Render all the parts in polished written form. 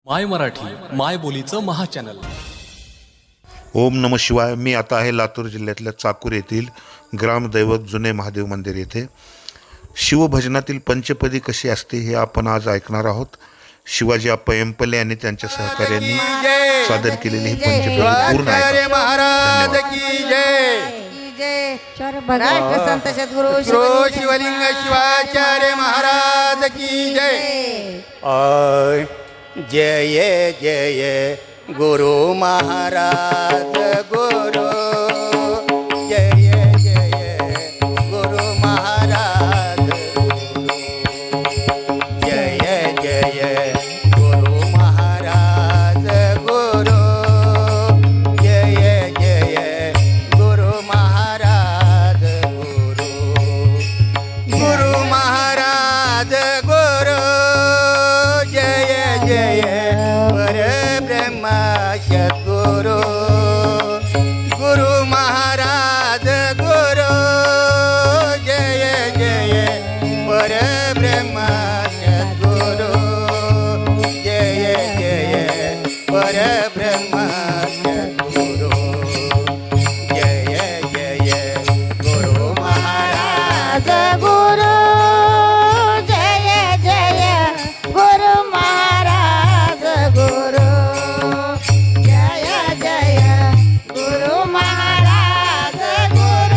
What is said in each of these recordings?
माय मराठी माय बोलीचं महाचॅनल. ओम नम शिवाय. मी आता आहे लातूर जिल्ह्यातल्या चाकूर येथील ग्रामदैवत जुने महादेव मंदिर येथे. शिवभजनातील पंचपदी कशी असते हे आपण आज ऐकणार आहोत. शिवाजी आप्पा एंपले आणि त्यांच्या सहकार्यांनी सादर केलेली ही पंचपदी पूर्ण ऐका. महाराज की जय. संत सद्गुरु शिवलिंग शिवाचार्य महाराज की जय. जय जय गुरु महाराज गुरु. जय जय गुरु महाराज. जय जय गुरु महाराज गुरु. जय जय गुरु महाराज गुरु. गुरु महाराज गुरु. जय जय परब्रह्म सद्गुरु. गुरु महाराज गुरु. जय जय परब्रह्म सद्गुरु. जय जय परब्रह्म सद्गुरु. जय जय गुरु महाराज गुरु. जय जय गुरु महाराज गुरु. जय जय गुरु महाराज गुरु.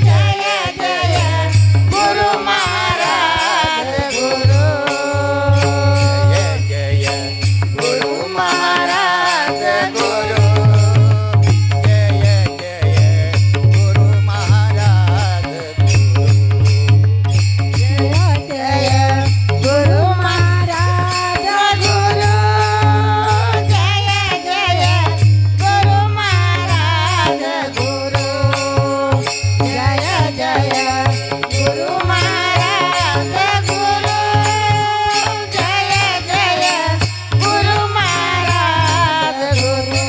जय जय गुरु महाराज गुरु. जय जय गुरु महाराज गुरु. जय जय गुरु महाराज गुरु. जय जय गुरु महाराज गुरु. जय जय गुरु महाराज गुरु. जय जय गुरु महाराज गुरु. जय जय गुरु महाराज गुरु.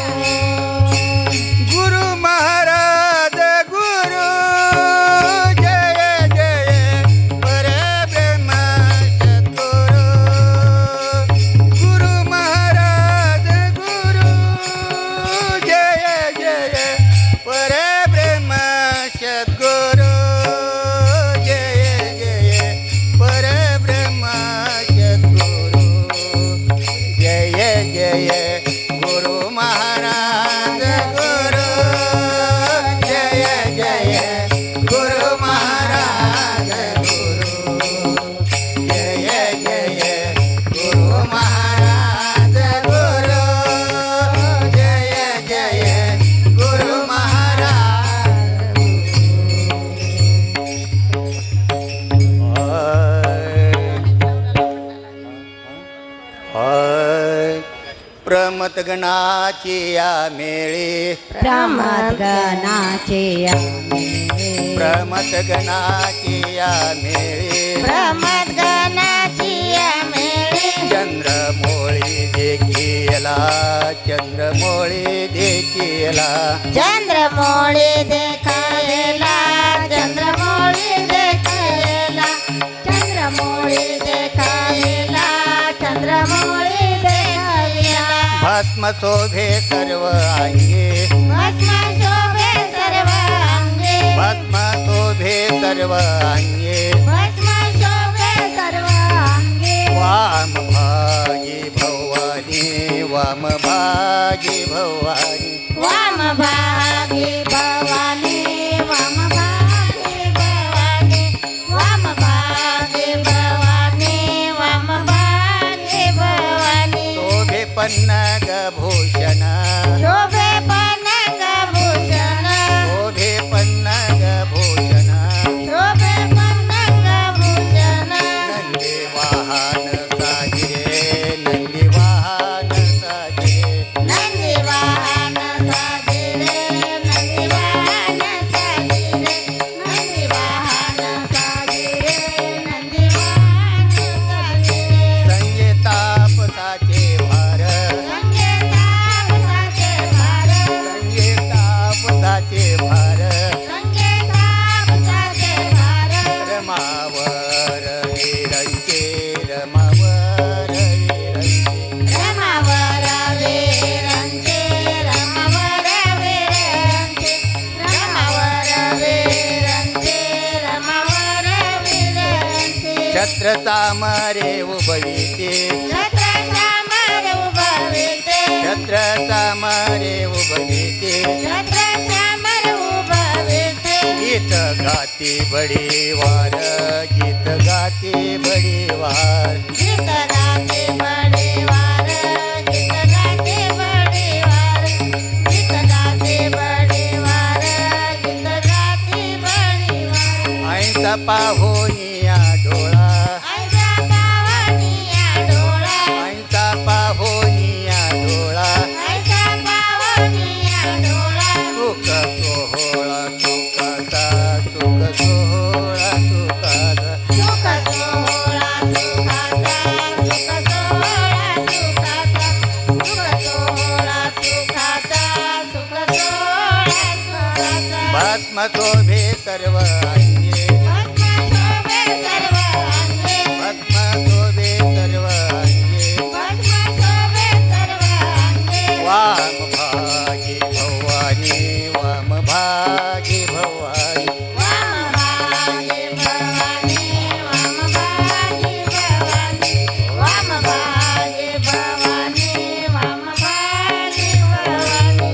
गुरु महाराज गुरु. जय जय परब्रह्म सद्गुरु. गुरु महाराज गुरु. जय जय परब्रह्म सद्गुरु. जय जय परब्रह्म सद्गुरु. जय जय गुरु महाराज गुरु. जय जय गुरु महाराज गुरु. जय जय गुरु महाराज गुरु. जय जय गुरु महाराज प्रमत गणाची या मेळी. प्रमत गणाचे प्रमत गणाची या मेळी. प्रमत गणाची मेळी. चंद्रमोळी देखीला. चंद्रमोळी देखीला. चंद्रमौळी देखायला. चंद्रमौळी देखायला. चंद्रमौळी देखायला. चंद्रमौळी देखायला. भस्म शोभे सर्व अंगे. भस्म शोभे सर्व अंगे. भस्म शोभे सर्व अंगे. भस्म शोभे सर्व अंगे. वाम भागी भवानी. वाम भागी भवानी. वाम भागी भवानी. वाम भागी भवानी. वाम भागी भवानी. वाम भागी भवानी. शोभे पन्नग भूषण. शोभे पन्नग भूषण. शोभे पन्नग भूषण. शोभे पन्नग भूषण. नंदी वाहन साजिरे. नंदी वाहन साजिरे. नंदी वाहन साजिरे. नंदी वाहन साजिरे. नंदी वाहन साजिरे. नंदी वाहन साजिरे. संगे तापसाचे भार. संगे तापसाचे भार. चामरे उभविते छत्र चामर उभविते छत्र चामरे उभविते छत्र चामर उभविते गीत गाती बडीवार गीत गाती बडीवार गीत गाते बडेवार गीत गाते बडेवार गीत गाते बडेवार गीत गाते बडेवार आईचा पाहोनिया डोळा आईचा पावनिया डोळा आईचा पाहोनिया डोळा आईचा पावनिया डोळा सुख सोहळा सुखाचा सुख सोहळा सुखाचा सुख सोहळा सुखाचा सुख सोहळा सुखाचा सुख सोहळा सुखाचा सुख सोहळा सुखाचा भस्म शोभे सर्व अंगे भस्म शोभे सर्व अंगे भस्म शोभे सर्व अंगे भस्म शोभे सर्व अंगे वाम भागी भवानी वाम भागी भवानी वाम भागे भवानी वाम भागे भवानी वाम भागे भवानी वाम भागे भवानी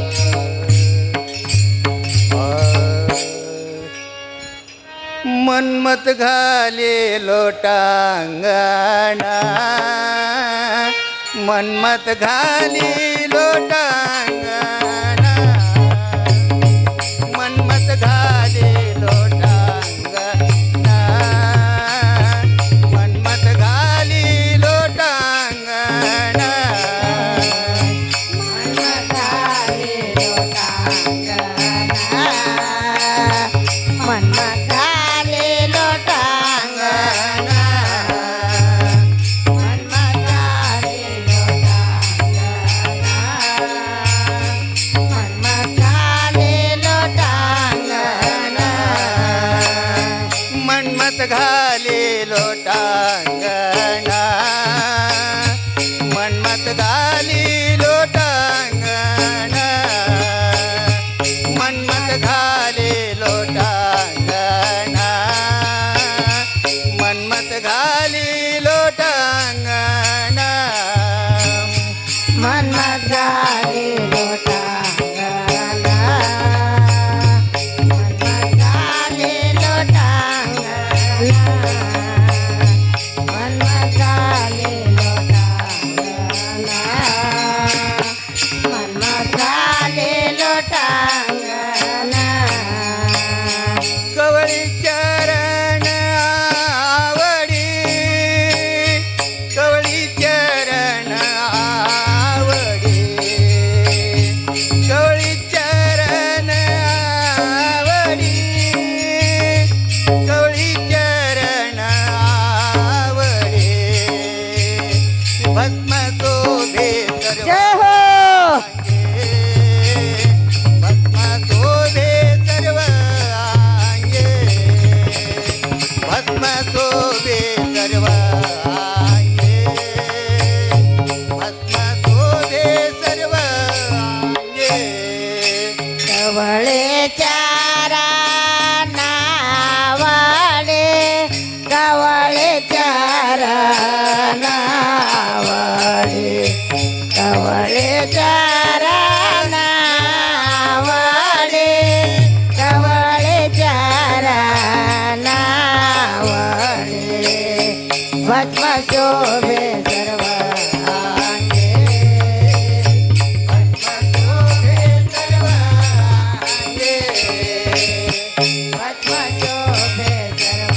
मनमत घाले लोटांगणा मनमत घाली लोटांगणा मनमत घाले लोटांगणा मनमत घाली लोटांगणा मनमथाले लोटांगणा मनमथाले लोटांगणा मनमथाले लोटांगणा मनमत घाले लोटांगणा मनमत घाली लोटांगणा मनमत घाले लोटांगणा मनमत घाली लोटांगणा मनमथाले लोटांगणा मनमथाले लोटांगणा मनमथाले लोटांगणा मनमथाले लोटांगणा कवळी चरण आवडी कवळी चरण आवडी कवळी चरण आवडी कवळी चरण आवडी भस्म शोभे सर्व जय हो भस्म शोभे सर्व अंगे भस्म शोभे सर्व अंगे भस्म शोभे सर्व अंगे कवळे चारा नावाडे कवळे चारा नावाडे कवळे चारा नावाडे कवळे चारा नावाडे भस्म शोभे सर्व अंगे भस्म शोभे सर्व अंगे भस्म शोभे सर्व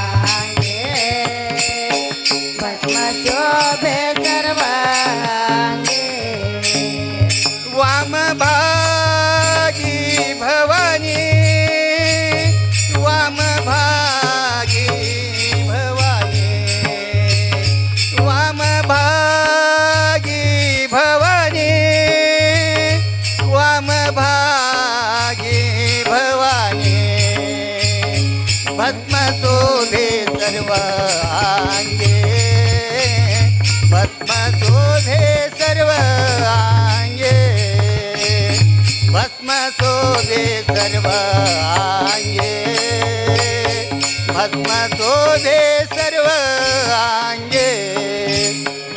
अंगे भस्म शोभे सर्व अंगे वाम भागी भवानी वाम भागी भवानी वाम भागी भवानी वाम भागी भवानी भस्म शोभे सर्व अंगे भस्म शोभे सर्व अंगे भस्म शोभे सर्व अंगे भस्म शोभे सर्व अंगे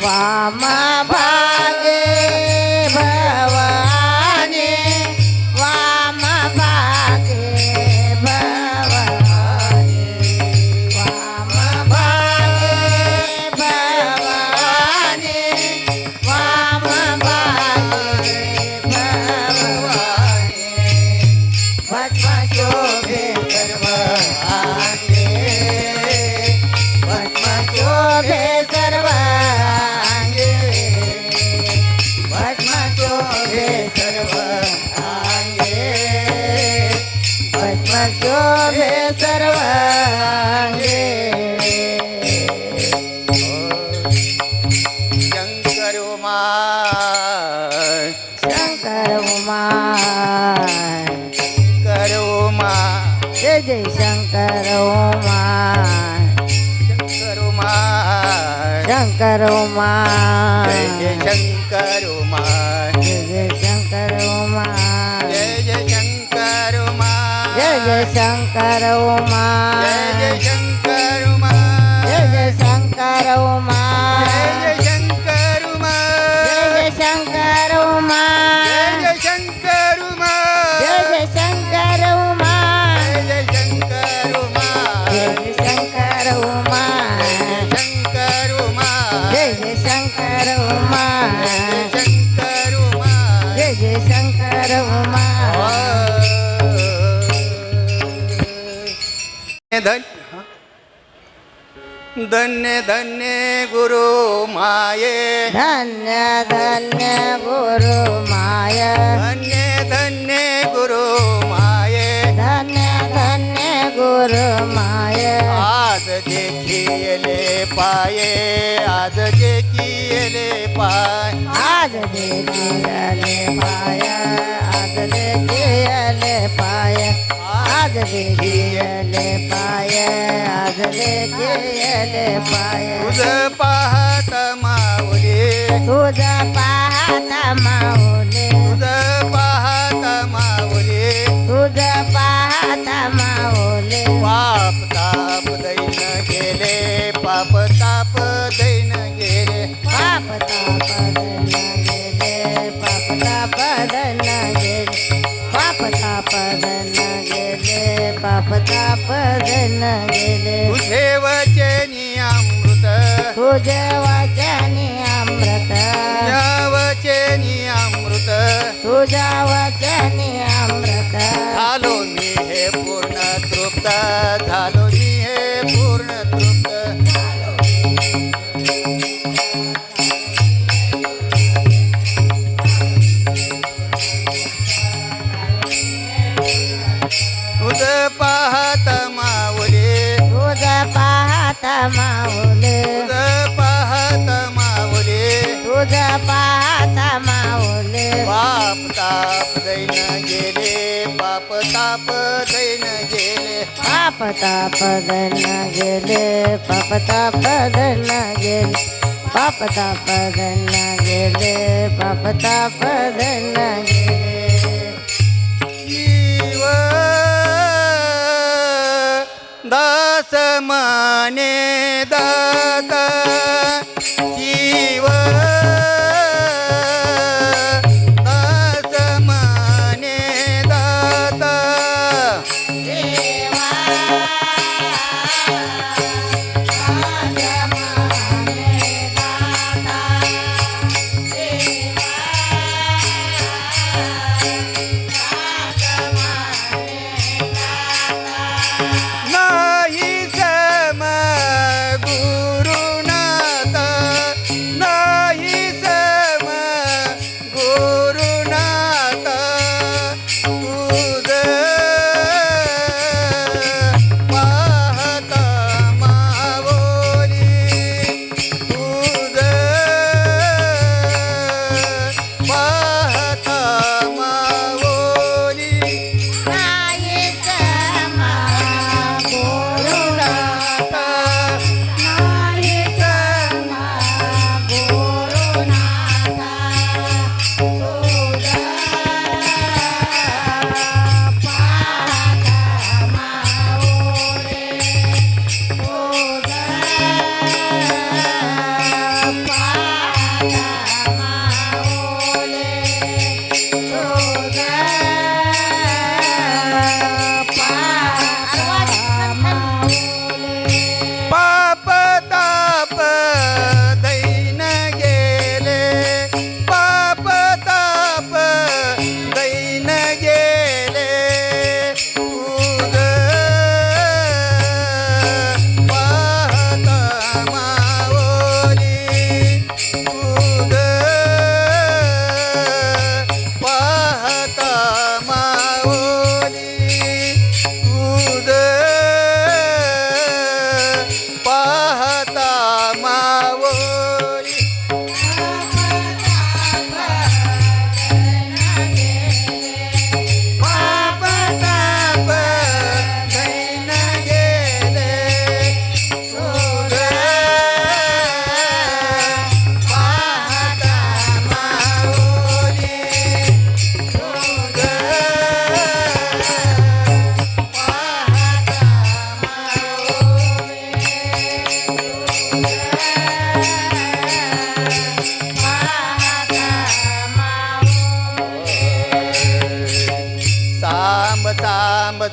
वाम भागे भवानी वाम भागे भवानी वाम भागे भवानी वाम भागे भवानी भस्म शोभे सर्व अंगे भस्म शोभे सर्व अंगे भस्म शोभे सर्व अंगे भस्म शोभे सर्व अंगे शंकर उमा शंकर उमा शंकर उमा जय जय शंकर उमा शंकर उमा शंकर उमा जय जय शंकर उमा जय जय शंकर उमा जय जय शंकर उमा जय जय शंकर उमा जय जय शंकर उमा जय जय शंकर उमा जय जय शंकर उमा जय जय शंकर उमा जय जय शंकर उमा जय जय शंकर उमा जय जय शंकर उमा जय जय शंकर उमा शंकर उमा जय जय शंकर उमा शंकर उमा जय जय शंकर उमा धन्य धन्य गुरु माये धन्य धन्य गुरु माय धन्य धन्य गुरु माये धन्य धन्य गुरु माय आज देखिले पाये आज देखिले पाय आज देखियले पाय आज देखियले पाय आज देखियले पाय आज देखियले पाय तुझ पाहत माऊली तुझ पाहत माऊले तुझ पाहत माऊली तुझ पाहत माऊले पाप ताप दैन गेले पाप ताप दैन गेले पाप ताप धन गेले पाप ताप धन गेले पाप ताप धन गेले पाप ताप धन गेले तुझे वचनी अमृत तुझे वचनी अमृत तुझ्या वचनी अमृत तुझ्या वचनी अमृत झालो मी हे पूर्ण तृप्त झालो मी हे पूर्ण तृप्त तुझ पाहत माऊली तुझ पाहत माऊले तुझ पाहत माऊली तुझ पाहत माऊले पाप ताप दैन गेले पाप ताप दैन गेले पाप ताप धन गेले पाप ताप धन गेले पाप ताप धन गेले पाप ताप धन गेले जीव दास माने दाता जीव दास माने दाता देवा माने दाता देवा नाही सम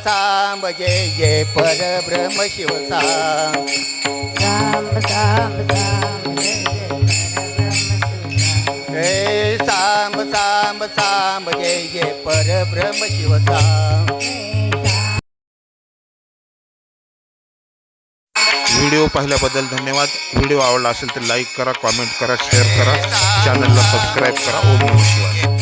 सांब जय जय परब्रह्म शिव सांब सांब सांब सांब जय जय परब्रह्म शिव सांब. हे सांब सांब सांब जय जय परब्रह्म शिव सांब. व्हिडिओ पाहिल्याबद्दल धन्यवाद. व्हिडिओ आवडला असेल तर लाईक करा, कॉमेंट करा, शेअर करा, चॅनलला सबस्क्राईब करा. ओम नमः शिवाय.